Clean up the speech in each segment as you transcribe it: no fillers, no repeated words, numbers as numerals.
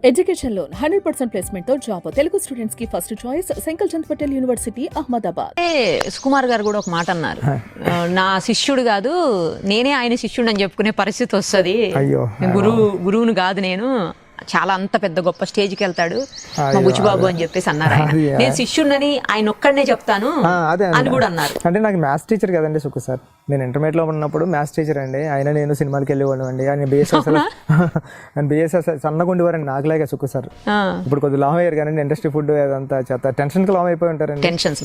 Education loan 100% placement తో job Telugu students కి first choice Sankalchand Patel university Ahmedabad. Sukumar గారు కూడా ఒక మాట అన్నారు, నా శిష్యుడు కాదు నేనే ఆయన శిష్యుడు అని చెప్పుకునే పరిస్థితి వస్తుంది, గురువును కాదు నేను, చాలా అంత పెద్ద గొప్ప స్టేజ్కి వెళ్తాడు మా బుచ్చిబాబు అని చెప్పేసి అన్నారు. నేను శిష్యుడిని ఆయన ఒక్కడనే చెప్తాను అని కూడా అన్నారు. అంటే నాకు మ్యాథ్స్ టీచర్ కదండి సుక్కు సార్, నేను ఇంటర్మీడియట్ లో ఉన్నప్పుడు మ్యాథ్స్ టీచర్ అండి. ఆయన నేను సినిమాలకి వెళ్ళేవాడు అండి. ఆయన బిఎస్ఎస్ సన్నగా ఉండేవారండి నాకులాగా సుక్కు సార్. ఇప్పుడు కొద్దిగా లావ్ అయ్యారు కానీ ఇండస్ట్రీ ఫుడ్ అదంతా చేత టెన్షన్కి లావ్ అయిపోయి ఉంటారండి. టెన్షన్స్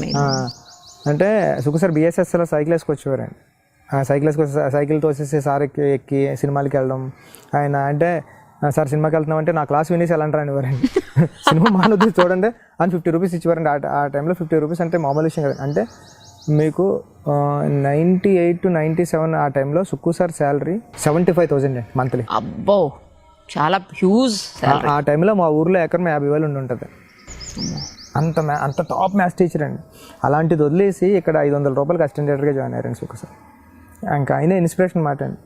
అంటే సుక్కు సార్ బిఎస్ఎస్లో సైకిల్ వేసుకొచ్చేవారండి. సైకిల్ తోసేసి సార్ ఎక్కి సినిమాలకి వెళ్ళడం. ఆయన అంటే సార్ సినిమాకి వెళ్తున్నాం అంటే నా క్లాస్ వినేసి ఎలా అంటారు అనేవారండి. సినిమా మానవుది చూడండి అని 50 రూపీస్ ఇచ్చేవారండి. ఆ టైంలో 50 రూపీస్ అంటే మామూలు విషయం కదా. అంటే మీకు 98 to 97 ఆ టైంలో సుక్కు సార్ శాలరీ 75,000 అండి మంత్లీ. అబ్బో, చాలా హ్యూజ్. ఆ టైంలో మా ఊర్లో ఎకరం 50,000 ఉండి ఉంటుంది. అంత టాప్ మ్యాథ్స్ టీచర్ అండి. అలాంటిది వదిలేసి ఇక్కడ 500 రూపాయలకి అసిస్టెంట్ డైరెక్టర్గా జాయిన్ అయ్యారండి సుక్కు సార్. ఇంకా ఆయనే ఇన్స్పిరేషన్ మాట అండి.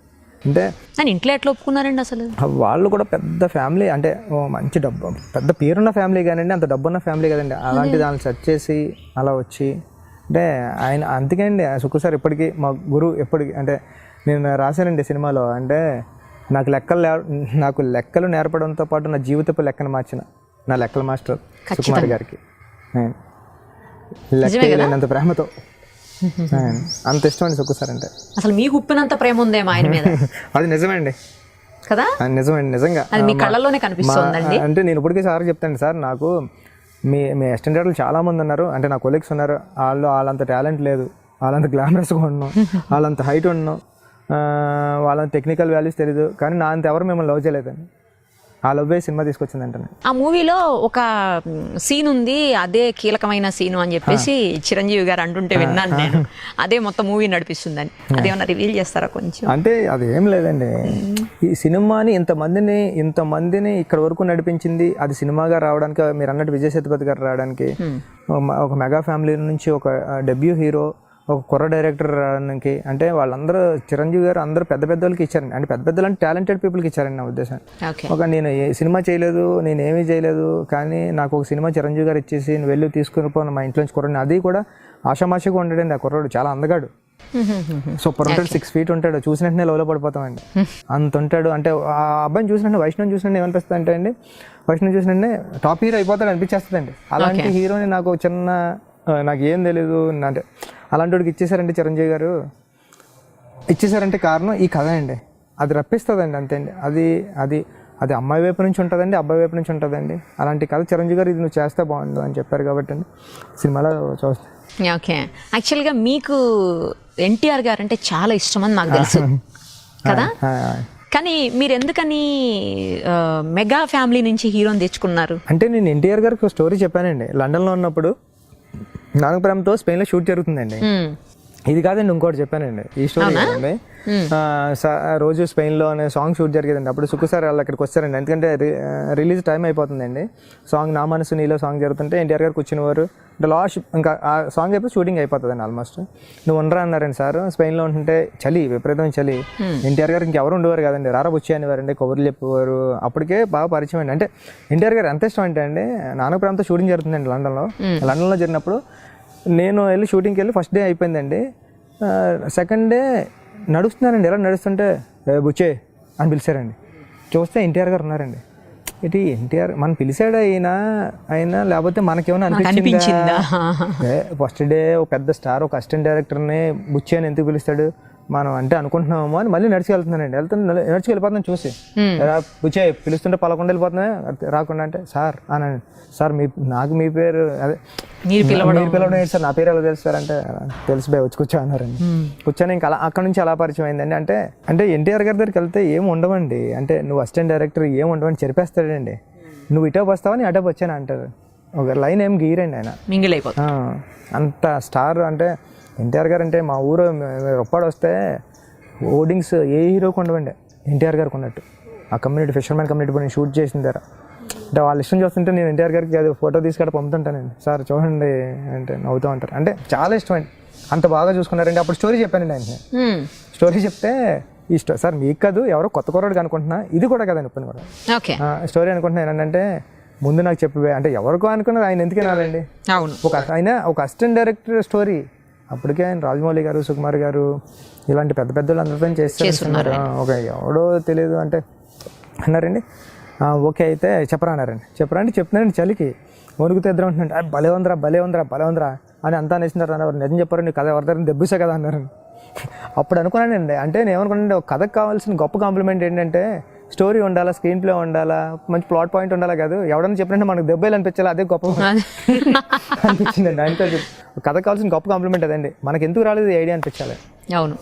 అంటే ఇంట్లో ఎట్లా ఒప్పుకున్నారండి అసలు? వాళ్ళు కూడా పెద్ద ఫ్యామిలీ, అంటే మంచి డబ్బు, పెద్ద పేరున్న ఫ్యామిలీ కానండి, అంత డబ్బున్న ఫ్యామిలీ కదండి. అలాంటి దాన్ని సెర్చ్ చేసి అలా వచ్చి అంటే ఆయన అందుకే అండి సుక్కు సార్ ఇప్పటికీ మా గురువు. ఎప్పటికీ అంటే నేను రాశానండి సినిమాలో, అంటే నాకు లెక్కలు నేర్పడంతో పాటు నా జీవితపు లెక్కను మార్చిన నా లెక్కల మాస్టర్ సుకుమార్ గారికి లెక్క లేనంత ప్రేమతో అంత ఇష్టం అండి సుక్కు సార్ అంటే. అసలు మీకు ఉప్పినంత ప్రేమ ఉందేమో ఆయన మీద. అది నిజమండి కదా, నిజమండి, నిజంగా మీ కళ్ళలోనే కనిపిస్తుందండి. అంటే నేను ఇప్పటికీ సార్ చెప్తాను, సార్ నాకు మీ అసిస్టెంట్ డైరెక్టర్లు చాలా మంది ఉన్నారు, అంటే నా కొలీగ్స్ ఉన్నారు, వాళ్ళంత టాలెంట్ లేదు, వాళ్ళంత గ్లామరస్గా ఉన్నాం, వాళ్ళంత హైట్ ఉన్నాం, వాళ్ళంత టెక్నికల్ వాల్యూస్ తెలీదు, కానీ నా అంత ఎవరు మిమ్మల్ని లవ్ చేయలేదండి. ఆ లవ్ సినిమా తీసుకొచ్చిందంటే. ఆ మూవీలో ఒక సీన్ ఉంది, అదే కీలకమైన సీను అని చెప్పేసి చిరంజీవి గారు అంటుంటే విన్నాను నేను. అదే మొత్తం మూవీ నడిపిస్తుందని, అదేమన్నా రివీల్ చేస్తారా కొంచెం? అంటే అదేం లేదండి, ఈ సినిమాని ఇంతమందిని ఇక్కడ వరకు నడిపించింది అది సినిమాగా రావడానికి, మీరు అన్నట్టు విజయ్ సేతుపతి గారు రావడానికి, ఒక మెగా ఫ్యామిలీ నుంచి ఒక డెబ్యూ హీరో, ఒక కుర్ర డైరెక్టర్ రావడానికి, అంటే వాళ్ళందరూ చిరంజీవి గారు అందరూ పెద్ద వాళ్ళకి ఇచ్చారండి. అంటే పెద్దలు అంటే టాలెంటెడ్ పీపుల్కి ఇచ్చారండి నా ఉద్దేశం. నేను ఏ సినిమా చేయలేదు, నేను ఏమీ చేయలేదు, కానీ నాకు ఒక సినిమా చిరంజీవి గారు ఇచ్చేసి నువ్వు వెళ్ళి తీసుకుని పోను మా ఇంట్లోంచి కుర్రని, అది కూడా ఆషామాషిగా ఉండడండి. ఆ కుర్రాడు చాలా అందగాడు, సూపర్ ఉంటాడు, 6 feet ఉంటాడు, చూసిన వెంటనే లోలో పడిపోతామండి, అంత ఉంటాడు. అంటే ఆ అబ్బాయిని చూసినట్టు వైష్ణవ్ చూసినట్టు ఏమనిపిస్తుంది అంటే అండి, వైష్ణవ్ చూసినట్టే టాప్ హీరో అయిపోతాడు అనిపించేస్తుందండి. అలాంటి హీరోని నాకు చిన్న, నాకు ఏం తెలీదు అంటే అలాంటి వాడికి ఇచ్చేసారంటే చిరంజీవి గారు ఇచ్చేసారంటే కారణం ఈ కథ అండి. అది రప్పిస్తుందండి అంతే అండి. అది అమ్మాయి వైపు నుంచి ఉంటుందండి, అబ్బాయి వైపు నుంచి ఉంటుందండి. అలాంటి కథ చిరంజీవి గారు ఇది నువ్వు చేస్తే బాగుండు అని చెప్పారు కాబట్టి అండి సినిమాలో చూస్తాను. ఓకే, యాక్చువల్గా మీకు ఎన్టీఆర్ గారు అంటే చాలా ఇష్టం అని నాకు తెలుసు కదా, కానీ మీరు ఎందుకని మెగా ఫ్యామిలీ నుంచి హీరోని తెచ్చుకున్నారు? అంటే నేను ఎన్టీఆర్ గారికి ఒక స్టోరీ చెప్పానండి. లండన్లో ఉన్నప్పుడు నాగపురంతో స్పెయిన్లో షూట్ జరుగుతుందండి. ఇది కాదండి, ఇంకోటి చెప్పానండి ఈ స్టోరీ కాదండి. రోజు స్పెయిన్లో అనే సాంగ్ షూట్ జరిగేదండి. అప్పుడు సుక్కు సార్ వాళ్ళు అక్కడికి వస్తారండి, ఎందుకంటే రిలీజ్ టైం అయిపోతుందండి. సాంగ్ నా మనసు నీలో సాంగ్ జరుగుతుంటే ఎన్టీఆర్ గారు కూర్చునేవారు. అంటే లాస్ట్ ఇంకా ఆ సాంగ్ అయిపోయి షూటింగ్ అయిపోతుందండి ఆల్మోస్ట్. నువ్వు ఉండరా అన్నారండి సార్. స్పెయిన్లో ఉంటుంటే చలి, విపరీతమైన చలి. ఎన్టీఆర్ గారు ఇంకెవరు ఉండేవారు కదండి, రారా వచ్చి అనేవారండి, కబుర్లు చెప్పేవారు. అప్పటికే బాగా పరిచయం అండి. అంటే ఎన్టీఆర్ గారు ఎంత ఇష్టం అంటే అండి, నానపురంతో షూటింగ్ జరుగుతుందండి లండన్లో జరిగినప్పుడు నేను వెళ్ళి షూటింగ్కి వెళ్ళి ఫస్ట్ డే అయిపోయిందండి. సెకండ్ డే నడుస్తున్నారండి, ఎలా నడుస్తుంటే బుచ్చే అని పిలిచారండి. చూస్తే ఎన్టీఆర్ గారు ఉన్నారండి. ఇది ఎన్టీఆర్ మనం పిలిచాడు అయినా లేకపోతే మనకేమైనా అనిపించిందా? ఫస్ట్ డే ఒక పెద్ద స్టార్, ఒక అసిస్టెంట్ డైరెక్టర్ని బుచ్చే అని ఎందుకు పిలుస్తాడు మనం అంటే అనుకుంటున్నామో అని మళ్ళీ నడిచి వెళ్తున్నానండి. నడిచి వెళ్ళిపోతున్నాను చూసి, బుచ్చే పిలుస్తుంటే 11 వెళ్ళిపోతున్నాయి రాకుండా అంటే సార్ అనండి. సార్ నాకు మీ పేరు అదే మీరు పిలవడం ఏంటి సార్, నా పేరు ఎలా తెలుసు సార్ అంటే తెలిసి పోయి వచ్చి కూర్చో అన్నారండి. కూర్చొని ఇంకా అక్కడ నుంచి అలా పరిచయం అయిందండి. అంటే ఎన్టీఆర్ గారి దగ్గరికి వెళ్తే ఏం ఉండవండి, అంటే నువ్వు అసిస్టెంట్ డైరెక్టర్ ఏం ఉండవని చెరిపేస్తాడండి. నువ్వు ఇటోపు వస్తావని అటోపు వచ్చాను అంటారు. ఒక లైన్ ఏం గీరండి ఆయన, మింగిల్ అయిపోతా. అంత స్టార్ అంటే ఎన్టీఆర్ గారు. అంటే మా ఊరు రొప్పాడు వస్తే హోర్డింగ్స్ ఏ హీరోకి ఉండవండి, ఎన్టీఆర్ గారికి ఉన్నట్టు. ఆ కమ్యూనిటీ ఫిషర్మెన్ కమ్యూనిటీ నేను షూట్ చేసిన దగ్గర అంటే వాళ్ళ ఇష్టం చూస్తుంటే నేను ఎన్టీఆర్ గారికి అది ఫోటో తీసుకొని పంపుతుంటానండి. సార్ చూడండి అంటే నవ్వుతూ ఉంటారు. అంటే చాలా ఇష్టం అండి, అంత బాగా చూసుకున్నారండి. అప్పుడు స్టోరీ చెప్పానండి ఆయన. స్టోరీ చెప్తే సార్ మీకు కాదు ఎవరో కొత్త కుర్రాడు అనుకుంటున్నా, ఇది కూడా కదండి ఇప్పుడు కూడా ఓకే స్టోరీ అనుకుంటున్నాను ఏంటంటే ముందు నాకు చెప్పి అంటే ఎవరికో అనుకున్నది ఆయన ఎందుకు వినాలండి. అవును ఆయన ఒక అసిస్టెంట్ డైరెక్టర్ స్టోరీ, అప్పటికే ఆయన రాజమౌళి గారు, సుకుమార్ గారు ఇలాంటి పెద్ద పెద్దలు అందరితో చేస్తున్నారు. ఒక ఎవడో తెలియదు అంటే అన్నారండి. ఓకే అయితే చెప్పరా అన్నారండి. చెప్పరా అంటే చెప్తున్నారండి, చలికి వణుకుతే ఇద్దరు ఉంటున్నాడు, భలే ఉందిరా అని అంతా అనేసినారు అన్నారు. నిజం చెప్పారు, నీ కథ ఎవరి దగ్గర దెబ్బసే కదా అన్నారండి. అప్పుడు అనుకున్నానండి, అంటే నేను ఏమనుకున్నానండి, ఒక కథకు కావాల్సిన గొప్ప కాంప్లిమెంట్ ఏంటంటే స్టోరీ ఉండాలా, స్క్రీన్ ప్లే ఉండాలా, మంచి ప్లాట్ పాయింట్ ఉండాలా కాదు, ఎవడన్నా చెప్పినట్టు మనకు దెబ్బలు అనిపించాలి, అదే గొప్ప అనిపించిందండి. అంటే కథ కావాల్సిన గొప్ప కాంప్లిమెంట్ అదండి, మనకి ఎందుకు రాలేదు ఐడియా అనిపించాలి. అవును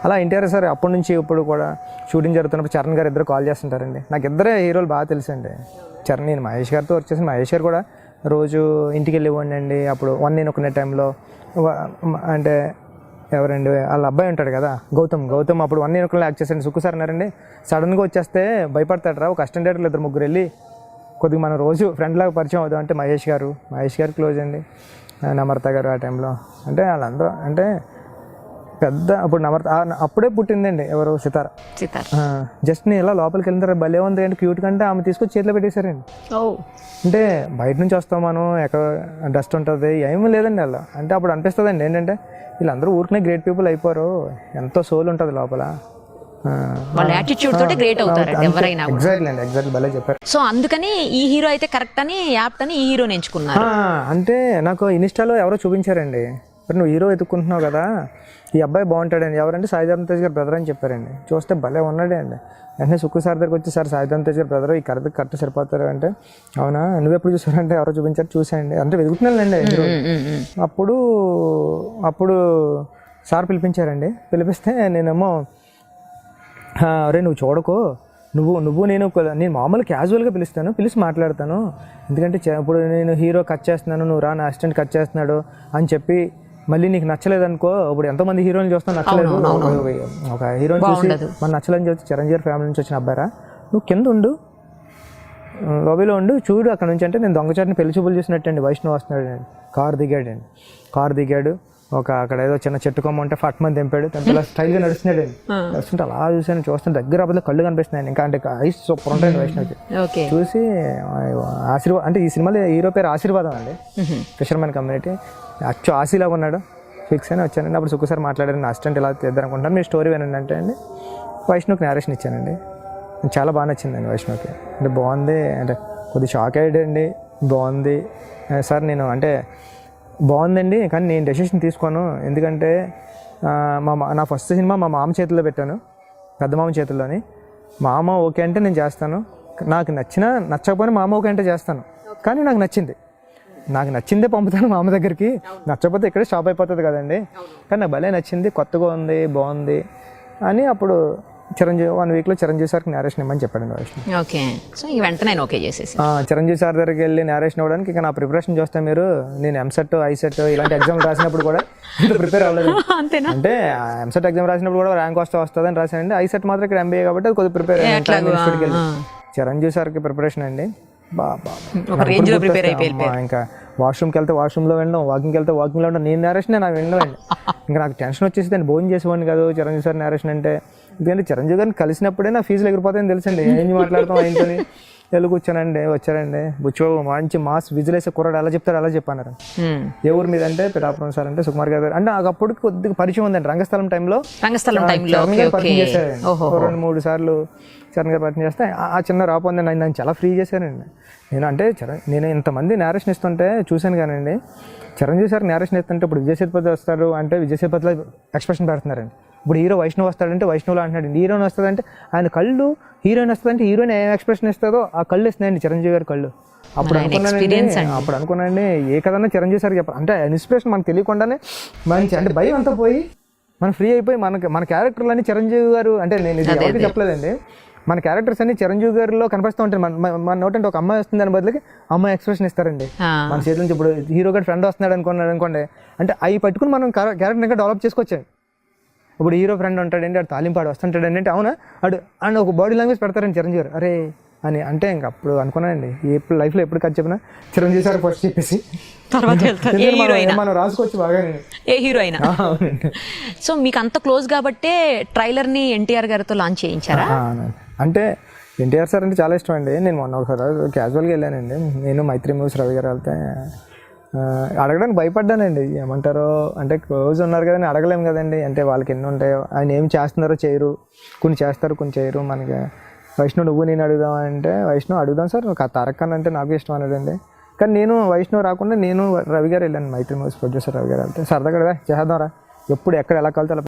అలా ఎన్టీఆర్ సార్ అప్పటి నుంచి ఇప్పుడు కూడా షూటింగ్ జరుగుతున్నప్పుడు చరణ్ గారు ఇద్దరు కాల్ చేస్తుంటారండి. నాకు ఇద్దరే హీరోలు బాగా తెలుసండి. చరణ్, నేను మహేష్ గారితో వర్క్ చేసిన మహేష్ గారు కూడా రోజు ఇంటికి వెళ్ళి ఇవ్వండి అండి. అప్పుడు నేను ఒకనే టైంలో అంటే ఎవరండి వాళ్ళ అబ్బాయి ఉంటాడు కదా గౌతమ్ అప్పుడు నేను ఒకళ్ళు యాక్ట్ చేశాను. సుక్కు సార్ అన్నారండి, సడన్గా వచ్చేస్తే భయపడతాడు, ఒక అసిస్టెంట్ డైరెక్టర్లు ఇద్దరు ముగ్గురు వెళ్ళి కొద్దిగా మనం రోజు ఫ్రెండ్ లాగా పరిచయం అవుతాం అంటే మహేష్ గారు క్లోజ్ అండి, నమ్రత గారు ఆ టైంలో. అంటే వాళ్ళందరూ అంటే పెద్ద అప్పుడు నమ్రత అప్పుడే పుట్టిందండి, ఎవరు సితార. జస్ట్ నేను ఇలా లోపలికి వెళ్తారు, భలే ఉంది అంటే క్యూట్ కంటే ఆమె తీసుకొచ్చి చేతిలో పెట్టేశారండి. అంటే బయట నుంచి వస్తాం మనం, ఎక్కడ డస్ట్ ఉంటుంది ఏమీ లేదండి అలా. అంటే అప్పుడు అనిపిస్తుందండి ఏంటంటే వీళ్ళందరూ ఊరికనే గ్రేట్ పీపుల్ అయిపోరు, ఎంతో సోల్ ఉంటుంది లోపల. వాళ్ళ యాటిట్యూడ్ తోటి గ్రేట్ అవుతారు ఎవరైనా. ఎగ్జాక్ట్లీ భలే చెప్పారు. సో అందుకని ఈ హీరో అయితే కరెక్ట్ అని యాప్ట్ అని ఈ హీరోని ఎంచుకున్నారు. అంటే నాకు ఇన్స్టాలో ఎవరో చూపించారండి, మరి నువ్వు హీరో ఎత్తుక్కుంటున్నావు కదా, ఈ అబ్బాయి బాగుంటాడండి, ఎవరంటే సాయిధరం తేజ్ గారు బ్రదర్ అని చెప్పారండి. చూస్తే భలే ఉన్నాడే అండి. వెంటనే సుక్కు సార్ దగ్గరికి వచ్చి, సార్ సాయిధరం తేజ్ గారు బ్రదర్, ఈ కరెక్ట్ సరిపోతారు అంటే, అవునా నువ్వెప్పుడు చూసారంటే ఎవరో చూపించారు, చూసాయండి అంటే వెతుకుతున్నానండి. అప్పుడు సార్ పిలిపించారండి. పిలిపిస్తే నేనేమో అరే నువ్వు చూడకు, నేను మామూలు క్యాజువల్గా పిలిచి మాట్లాడతాను, ఎందుకంటే ఇప్పుడు నేను హీరో కట్ చేస్తున్నాను, నువ్వు రా నా అసిస్టెంట్ కట్ చేస్తున్నాడు అని చెప్పి మళ్ళీ నీకు నచ్చలేదు అనుకో. ఇప్పుడు ఎంతోమంది హీరోని చూస్తాను నచ్చలేదు, ఒక హీరోని చూసి మన నచ్చలేదని చెప్పి చిరంజీవి ఫ్యామిలీ నుంచి వచ్చిన అబ్బాయిరా, నువ్వు కింద ఉండు, లాబీలో ఉండు, చూడు అక్కడ నుంచి అంటే నేను దొంగచాటుని పెళ్లి చూపులు చూసినట్టండి. వైష్ణవ్ వస్తున్నాడు అండి, కారు దిగాడు ఒక అక్కడ ఏదో చిన్న చెట్టు కొమ్మ ఉంటే ఫట్ మంది తెంపాడు, తెంపేలా స్టైల్గా నడుస్తున్నాడు అండి. నడుస్తుంటే అలా చూసాను, చూస్తుంటే దగ్గర అబ్బా కళ్ళు కనిపిస్తున్నాయి, ఇంకా అంటే ఐస్ సూపర్ ఉంటాయండి వైష్ణవ్కి. చూసి ఆశీర్వాదం అంటే ఈ సినిమాలో హీరో పేరు ఆశీర్వాదం అండి, ఫిషర్మెన్ కమ్యూనిటీ. ఆశీలాగా ఉన్నాడు, ఫిక్స్ అని వచ్చానండి. అప్పుడు సుక్కు సార్ మాట్లాడారు, నా అసిస్టెంట్ ఇలా చేద్దాం అనుకుంటాను, మీరు స్టోరీ వినండి అంటే అండి వైష్ణవ్కి నేరేషన్ ఇచ్చానండి. చాలా బాగా నచ్చిందండి వైష్ణవ్కి. అంటే బాగుంది, అంటే కొద్దిగా షాక్ అయ్యాడండి, బాగుంది సార్ నేను అంటే బాగుందండి, కానీ నేను డెసిషన్ తీసుకోను, ఎందుకంటే నా ఫస్ట్ సినిమా మా మామ చేతిలో పెట్టాను, పెద్ద మామ చేతుల్లోని. మామ ఓకే అంటే నేను చేస్తాను, నాకు నచ్చకపోయినా మామ ఓకే అంటే చేస్తాను, కానీ నాకు నచ్చిందే పంపుతాను మామ దగ్గరికి, నచ్చకపోతే ఇక్కడే స్టాప్ అయిపోతుంది కదండి. కానీ నాకు భలే నచ్చింది, కొత్తగా ఉంది, బాగుంది అని అప్పుడు చిరంజీవి 1 వీక్లో చిరంజీవి సార్కి నేరేషన్ ఇవ్వమని చెప్పాడు వైష్ణవ్. ఓకే, సో వెంటనే ఓకే చేసేసి చిరంజీవి సార్ దగ్గరికి వెళ్ళి నేరేషన్ ఇవ్వడానికి ఇక నా ప్రిపరేషన్ చూస్తే మీరు, నేను ఎంసెట్ ఐసెట్ ఇలాంటి ఎగ్జామ్ రాసినప్పుడు కూడా ఇంత ప్రిపేర్ అవ్వలేదు. అంటే ఎంసెట్ ఎగ్జామ్ రాసినప్పుడు కూడా ర్యాంక్ వస్తుందని రాశానండి. ఐసెట్ మాత్రం ఇక్కడ MBA కాబట్టి అది కొద్దిగా ప్రిపేర్ అయ్యాను. చిరంజీవి సార్కి ప్రిపరేషన్ అండి ఇంకా వాష్రూమ్కి వెళ్తే వాష్రూమ్లో వెళ్ళడం, వాకింగ్కి వెళ్తే వాకింగ్లో ఉండడం, నేను నేరేషన్ నాకు వెళ్ళండి. ఇంకా నాకు టెన్షన్ వచ్చేసి దాన్ని భోజనం చేసేవాడిని కాదు చిరంజీవి సార్ నేరేషన్ అంటే. ఎందుకంటే చిరంజీవి గారిని కలిసినప్పుడే నా ఫీజులు ఎగిరిపోతాయని తెలుసండి, ఏం మాట్లాడతాం ఆయనతోని. వెళ్ళి కూర్చోనండి, వచ్చారండి, బుచ్చిబాబు మంచి మాస్ విజిలేసే కుర్రాడు ఎలా చెప్తారు అలా చెప్పన్నారు. ఏ ఊరు మీద అంటే పిఠాపురం సార్ అంటే సుకుమార్ గారు అంటే నాకు అప్పుడు కొద్దిగా పరిచయం ఉందండి. రంగస్థలం టైంలో పరిచయం చేశారండి, 2-3 సార్లు చరణ్ గారు పరిచయం చేస్తే ఆ చిన్న రాపోందండి, ఆయన నన్ను చాలా ఫ్రీ చేశారండి. నేను ఇంతమంది నేరేషన్ ఇస్తుంటే చూశాను కానండి, చిరంజీవి సార్ నేరేషన్ ఇస్తుంటే ఇప్పుడు విజయ్ సేతుపతి వస్తారు అంటే విజయ్ సేతుపతిలో ఎక్స్ప్రెషన్ పెడుతున్నారండి. ఇప్పుడు హీరో వైష్ణవ్ వస్తాడంటే వైష్ణవ్లో అంటున్నాడు, హీరోయిన్ వస్తుందంటే ఆయన కళ్ళు, హీరోయిన్ వస్తుందంటే హీరోయిన్ ఏం ఎక్స్ప్రెషన్ ఇస్తుందో ఆ కళ్ళు ఇస్తున్నాయండి చిరంజీవి గారి కళ్ళు. అప్పుడు అనుకున్నానండి ఏ కదన్నా చిరంజీవి సార్ చెప్పాలి అంటే ఇన్స్పిరేషన్ మనకు తెలియకుండానే మంచి అంటే భయం అంతా పోయి మనం ఫ్రీ అయిపోయి మన క్యారెక్టర్లు అన్ని చిరంజీవి గారు అంటే నేను ఇది ఎవరికి చెప్పలేదండి, మన క్యారెక్టర్స్ అన్ని చిరంజీవి గారిలో కనిపిస్తూ ఉంటాయి. మన నోటంటే ఒక అమ్మాయి వస్తుంది దాని బదులుకి అమ్మాయి ఎక్స్ప్రెషన్ ఇస్తారండి మన చేతి నుంచి. ఇప్పుడు హీరో గారి ఫ్రెండ్ వస్తున్నాడు అనుకోండి అంటే అవి పట్టుకుని మనం క్యారెక్టర్ ఇంకా డెవలప్ చేసుకోవచ్చండి. ఇప్పుడు హీరో ఫ్రెండ్ ఉంటాడండి, అటు తాలింపాడు వస్తుంటాడండి అంటే అవునా అడు అండ్ ఒక బాడీ లాంగ్వేజ్ పెడతారండి చిరంజీవి గారు, అరే అని అంటే ఇంక అప్పుడు అనుకున్నానండి ఎప్పుడు లైఫ్లో ఎప్పుడు కథ చెప్పినా చిరంజీవి సార్ ఫస్ట్ చెప్పేసి తర్వాత వెళ్తారు. ఏ హీరో అయినా మనం రాసుకోవచ్చు బాగా. ఏ హీరో అయినా. అవునండి. సో మీకు అంత క్లోజ్ కాబట్టే ట్రైలర్ని ఎన్టీఆర్ గారితో లాంచ్ చేయించారా? అంటే ఎన్టీఆర్ సార్ అంటే చాలా ఇష్టం అండి. నేను మొన్న ఒకసారి క్యాజువల్గా వెళ్ళానండి, నేను మైత్రి మూవీస్ రవి గారు వెళ్తే అడగడానికి భయపడ్డానండి. ఏమంటారో అంటే క్లోజ్ ఉన్నారు కదండి, అడగలేము కదండి. అంటే వాళ్ళకి ఎన్ని ఉంటాయో, ఆయన ఏం చేస్తున్నారో చేయరు, కొన్ని చేస్తారు కొన్ని చేయరు. మనకి వైష్ణవ్ నువ్వు నేను అడుగుదాం అంటే వైష్ణవ్ అడుగుదాం సార్, తారక్ ఖాన్ అంటే నాకు ఇష్టం అనేదండి. కానీ నేను వైష్ణవ్ రాకుండా నేను రవి గారు వెళ్ళాను, మైత్రి మూవీస్ ప్రొడ్యూసర్ రవి గారు వెళ్తే సరదాగా చేద్దాం రా, ఎప్పుడు ఎక్కడ ఎలా కలితే అలా